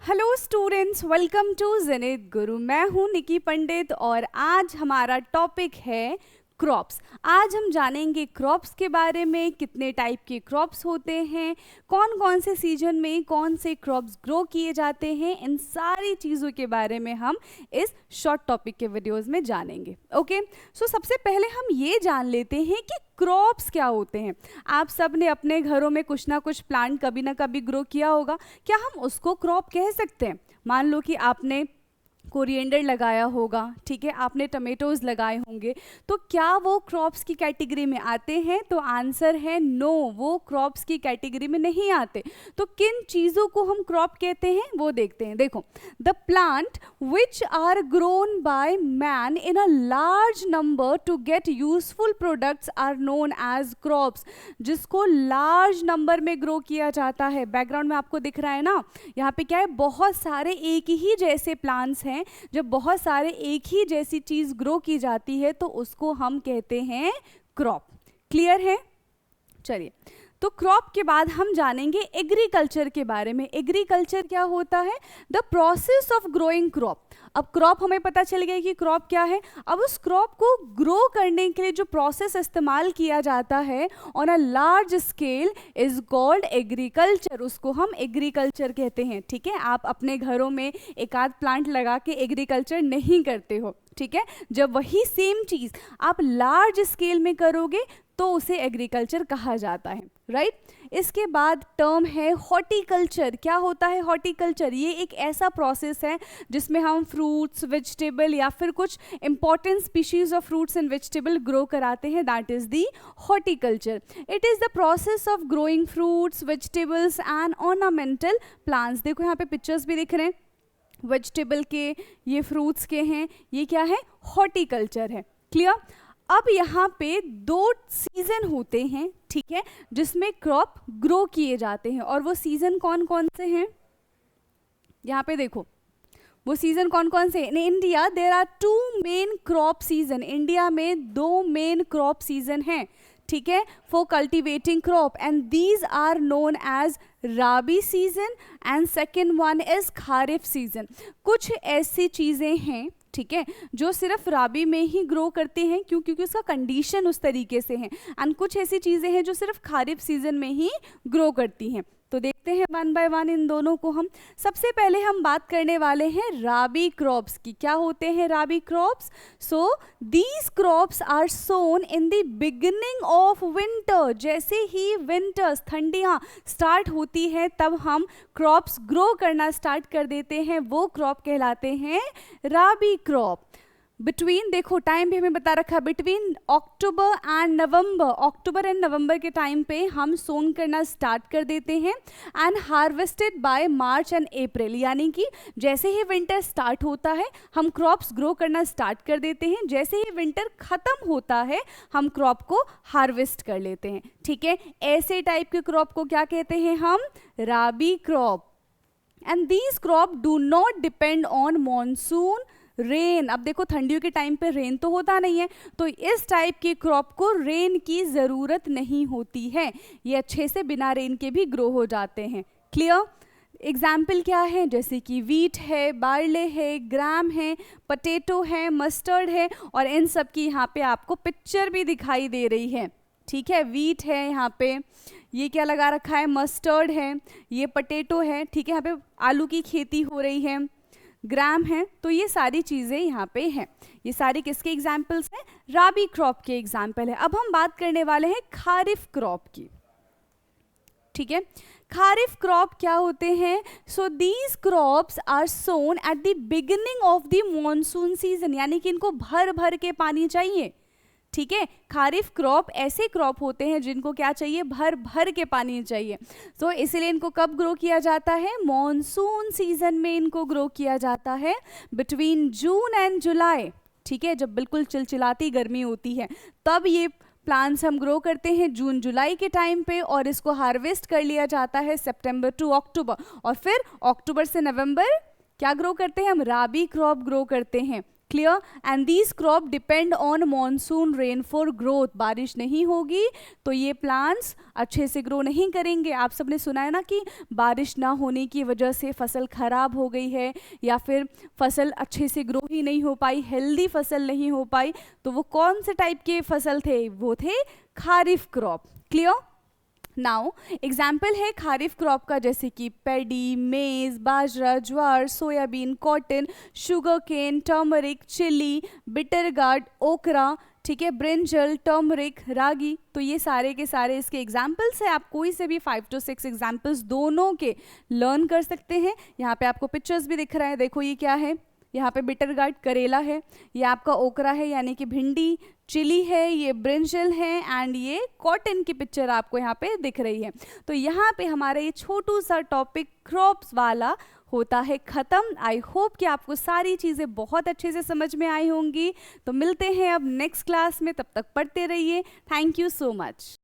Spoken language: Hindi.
Hello students, welcome to Zenith Guru. मैं हूं निकी पंडित और आज हमारा टॉपिक है क्रॉप्स। आज हम जानेंगे क्रॉप्स के बारे में, कितने टाइप के क्रॉप्स होते हैं, कौन कौन से सीजन में कौन से क्रॉप्स ग्रो किए जाते हैं। इन सारी चीज़ों के बारे में हम इस शॉर्ट टॉपिक के वीडियोस में जानेंगे। ओके, सो सबसे पहले हम ये जान लेते हैं कि क्रॉप्स क्या होते हैं। आप सब ने अपने घरों में कुछ ना कुछ प्लांट कभी ना कभी ग्रो किया होगा। क्या हम उसको क्रॉप कह सकते हैं? मान लो कि आपने कोरिएंडर लगाया होगा, ठीक है, आपने टमेटोज लगाए होंगे, तो क्या वो क्रॉप्स की कैटेगरी में आते हैं? तो आंसर है नो, वो क्रॉप्स की कैटेगरी में नहीं आते। तो किन चीज़ों को हम क्रॉप कहते हैं वो देखते हैं। देखो, the plant which are grown by man in a large number to get useful products are known as crops. जिसको लार्ज नंबर में ग्रो किया जाता है, बैकग्राउंड में आपको दिख रहा है ना, यहाँ पे क्या है, बहुत सारे एक ही जैसे प्लांट्स हैं। जब बहुत सारे एक ही जैसी चीज ग्रो की जाती है तो उसको हम कहते हैं क्रॉप। क्लियर है? चलिए, तो क्रॉप के बाद हम जानेंगे एग्रीकल्चर के बारे में। एग्रीकल्चर क्या होता है? The process of growing crop. अब क्रॉप हमें पता चल गया कि क्रॉप क्या है। अब उस क्रॉप को ग्रो करने के लिए जो प्रोसेस इस्तेमाल किया जाता है on a large scale is called agriculture. उसको हम एग्रीकल्चर कहते हैं। ठीक है, आप अपने घरों में एक आध प्लांट लगा के एग्रीकल्चर नहीं करते हो, ठीक है। जब वही सेम चीज आप लार्ज स्केल में करोगे तो उसे एग्रीकल्चर कहा जाता है, राइट। इसके बाद टर्म है हॉर्टिकल्चर। क्या होता है हॉर्टिकल्चर? ये एक ऐसा प्रोसेस है जिसमें हम फ्रूट्स, वेजिटेबल या फिर कुछ important species of fruits and vegetable grow कराते हैं, that is the horticulture. It is the process of growing fruits, vegetables and ornamental plants. देखो यहाँ पे पिक्चर्स भी दिख रहे हैं, वेजिटेबल के, ये फ्रूट्स के हैं, ये क्या है? हॉर्टिकल्चर है। क्लियर? अब यहाँ पे दो सीजन होते हैं, ठीक है, जिसमें क्रॉप ग्रो किए जाते हैं। और वो सीजन कौन कौन से हैं? यहाँ पे देखो, वो सीजन कौन कौन से? In India there are 2 main crop season. India में 2 मेन क्रॉप सीजन हैं, ठीक है, for cultivating crop, and these are known as rabi season and second one is kharif season. कुछ ऐसी चीजें हैं, ठीक है, जो सिर्फ राबी में ही ग्रो करते हैं, क्योंकि उसका कंडीशन उस तरीके से है। एंड कुछ ऐसी चीजें हैं जो सिर्फ खारिफ सीजन में ही ग्रो करती हैं। तो देखते हैं वन बाय वन इन दोनों को हम। सबसे पहले हम बात करने वाले हैं राबी क्रॉप्स की। क्या होते हैं rabi crops? So these crops are sown in the beginning of winter. जैसे ही विंटर्स, ठंडियाँ स्टार्ट होती है, तब हम क्रॉप्स ग्रो करना स्टार्ट कर देते हैं। वो क्रॉप कहलाते हैं राबी क्रॉप। बिटवीन, देखो टाइम भी हमें बता रखा, between October and November, October and November के टाइम पे हम सोन करना स्टार्ट कर देते हैं and harvested by March and April. यानी कि जैसे ही विंटर स्टार्ट होता है हम क्रॉप्स ग्रो करना स्टार्ट कर देते हैं, जैसे ही विंटर खत्म होता है हम क्रॉप को हार्वेस्ट कर लेते हैं, ठीक है। ऐसे टाइप के क्रॉप को क्या कहते हैं हम? Rabi crop. And these crop do not depend on monsoon rain. अब देखो ठंडियों के टाइम पे रेन तो होता नहीं है, तो इस टाइप की क्रॉप को रेन की ज़रूरत नहीं होती है। ये अच्छे से बिना रेन के भी ग्रो हो जाते हैं। क्लियर? एग्जाम्पल क्या है? जैसे कि वीट है, बार्ले है, ग्राम है, पटेटो है, मस्टर्ड है, और इन सब की यहाँ पे आपको पिक्चर भी दिखाई दे रही है, ठीक है। वीट है यहाँ पे, ये क्या लगा रखा है? मस्टर्ड है, ये पटेटो है, ठीक है, यहाँ पे आलू की खेती हो रही है, ग्राम है। तो ये सारी चीज़ें यहाँ पे हैं। ये सारी किसके एग्जाम्पल्स हैं? राबी क्रॉप के एग्जाम्पल है। अब हम बात करने वाले हैं खारिफ क्रॉप की, ठीक है। खारिफ क्रॉप क्या होते हैं? So these crops are sown at the beginning of the monsoon season. यानी कि इनको भर भर के पानी चाहिए, ठीक है। खारिफ क्रॉप ऐसे क्रॉप होते हैं जिनको क्या चाहिए? भर भर के पानी चाहिए। तो इसीलिए इनको कब ग्रो किया जाता है? मॉनसून सीजन में इनको ग्रो किया जाता है, बिटवीन जून एंड जुलाई, ठीक है। जब बिल्कुल चिलचिलाती गर्मी होती है तब ये प्लांट्स हम ग्रो करते हैं जून जुलाई के टाइम पे, और इसको हार्वेस्ट कर लिया जाता है सितंबर टू अक्टूबर। और फिर अक्टूबर से नवंबर क्या ग्रो करते हैं हम? राबी क्रॉप ग्रो करते हैं, clear. And these crop depend on monsoon rain for growth. बारिश नहीं होगी तो ये प्लांट्स अच्छे से ग्रो नहीं करेंगे। आप सबने सुना है ना कि बारिश ना होने की वजह से फसल खराब हो गई है या फिर फसल अच्छे से ग्रो ही नहीं हो पाई, हेल्दी फसल नहीं हो पाई। तो वो कौन से टाइप के फसल थे? वो थे kharif crop. Clear. Now example है खारिफ क्रॉप का, जैसे कि paddy, maize, bajra, jowar, soybean, cotton, sugar cane, turmeric, chilli, bitter gourd, okra, ठीक है, ब्रिंजल, टर्मरिक, रागी। तो ये सारे के सारे इसके एग्जाम्पल्स है। आप कोई से भी 5 to 6 एग्जाम्पल्स दोनों के लर्न कर सकते हैं। यहाँ पे आपको पिक्चर्स भी दिख रहा है, देखो ये क्या है, यहाँ पे बिटर गार्ड करेला है, ये आपका ओकरा है यानी कि भिंडी, चिली है, ये ब्रिंजल है, एंड ये कॉटन की पिक्चर आपको यहाँ पे दिख रही है। तो यहाँ पे हमारा ये छोटू सा टॉपिक क्रॉप्स वाला होता है खत्म। आई होप कि आपको सारी चीज़ें बहुत अच्छे से समझ में आई होंगी। तो मिलते हैं अब नेक्स्ट क्लास में, तब तक पढ़ते रहिए। Thank you so much.